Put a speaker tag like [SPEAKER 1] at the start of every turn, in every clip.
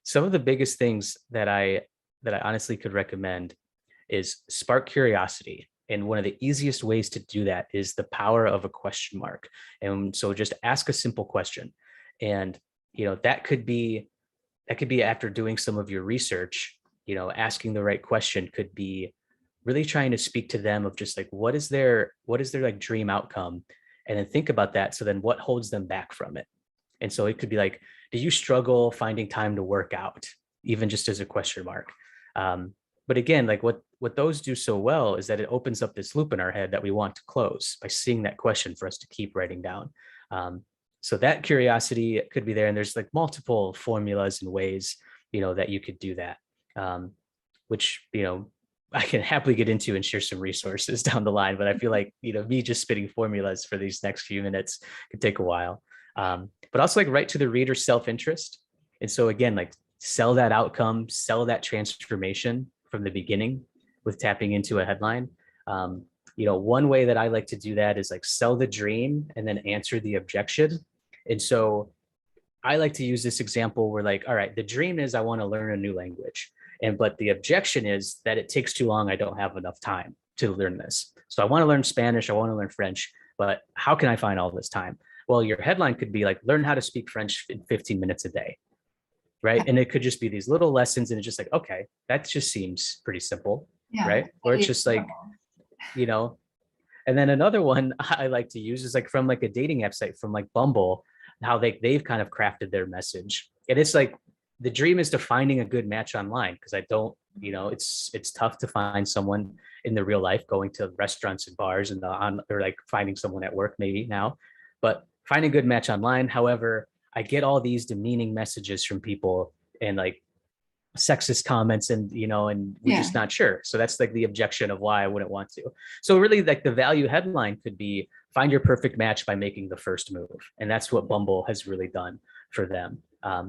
[SPEAKER 1] Some of the biggest things that I honestly could recommend is spark curiosity. And one of the easiest ways to do that is the power of a question mark. And so just ask a simple question. And that could be after doing some of your research. Asking the right question could be really trying to speak to them of just like what is their like dream outcome, and then think about that. So then what holds them back from it? And so it could be like, do you struggle finding time to work out, even just as a question mark? But again, like what those do so well is that it opens up this loop in our head that we want to close by seeing that question for us to keep writing down. um, so that curiosity could be there, and there's like multiple formulas and ways that you could do that, um, which I can happily get into and share some resources down the line. But I feel like me just spitting formulas for these next few minutes could take a while. But also like right to the reader self-interest. And so again, like sell that outcome, sell that transformation from the beginning with tapping into a headline. One way that I like to do that is like sell the dream and then answer the objection. And so I like to use this example where like, all right, the dream is I want to learn a new language. But the objection is that it takes too long. I don't have enough time to learn this. So I want to learn Spanish. I want to learn French, but how can I find all this time? Well, your headline could be like, learn how to speak French in 15 minutes a day. Right. And it could just be these little lessons. And it's just like, okay, that just seems pretty simple.
[SPEAKER 2] Yeah,
[SPEAKER 1] right. Or it's just like, you know, and then another one I like to use is like from like a dating app site from like Bumble, how they've kind of crafted their message. And it's like the dream is to finding a good match online, because I don't, it's tough to find someone in the real life, going to restaurants and bars and or like finding someone at work maybe now, but finding a good match online. However, I get all these demeaning messages from people and like sexist comments, and and we're just not sure. So that's like the objection of why I wouldn't want to. So really, like the value headline could be find your perfect match by making the first move. And that's what Bumble has really done for them.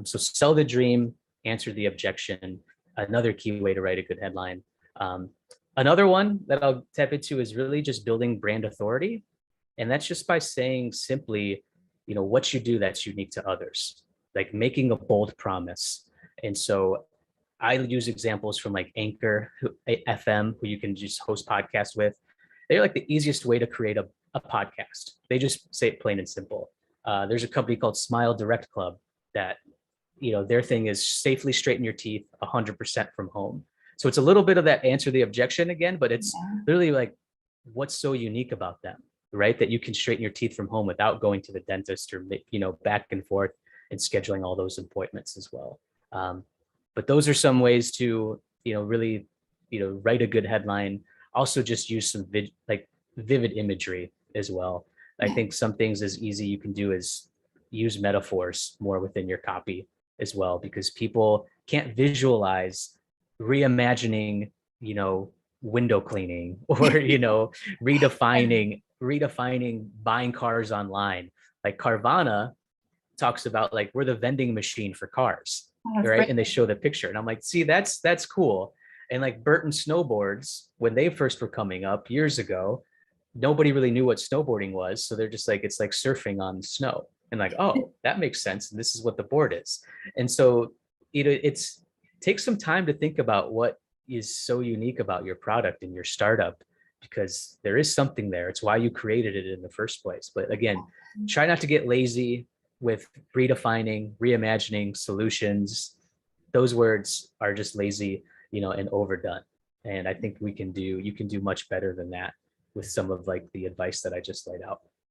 [SPEAKER 1] So sell the dream, answer the objection. Another key way to write a good headline. Another one that I'll tap into is really just building brand authority. And that's just by saying simply, what you do that's unique to others, like making a bold promise. And so I use examples from like Anchor FM, who you can just host podcasts with. They're like the easiest way to create a podcast. They just say it plain and simple. There's a company called Smile Direct Club that, their thing is safely straighten your teeth 100% from home. So it's a little bit of that answer the objection again, but it's literally like, what's so unique about them, right? That you can straighten your teeth from home without going to the dentist or, back and forth and scheduling all those appointments as well. But those are some ways to, really, write a good headline. Also just use some vivid imagery as well. I think some things as easy you can do is use metaphors more within your copy as well, because people can't visualize reimagining, window cleaning or, redefining buying cars online. Like Carvana talks about like, we're the vending machine for cars, right? Great. And they show the picture and I'm like, see, that's cool. And like Burton snowboards, when they first were coming up years ago, nobody really knew what snowboarding was. So they're just like, it's like surfing on snow, and like, oh, that makes sense. And this is what the board is. And so, it's take some time to think about what is so unique about your product and your startup, because there is something there. It's why you created it in the first place. But again, try not to get lazy with redefining, reimagining solutions. Those words are just lazy, and overdone. And I think you can do much better than that with some of like the advice that I just laid out.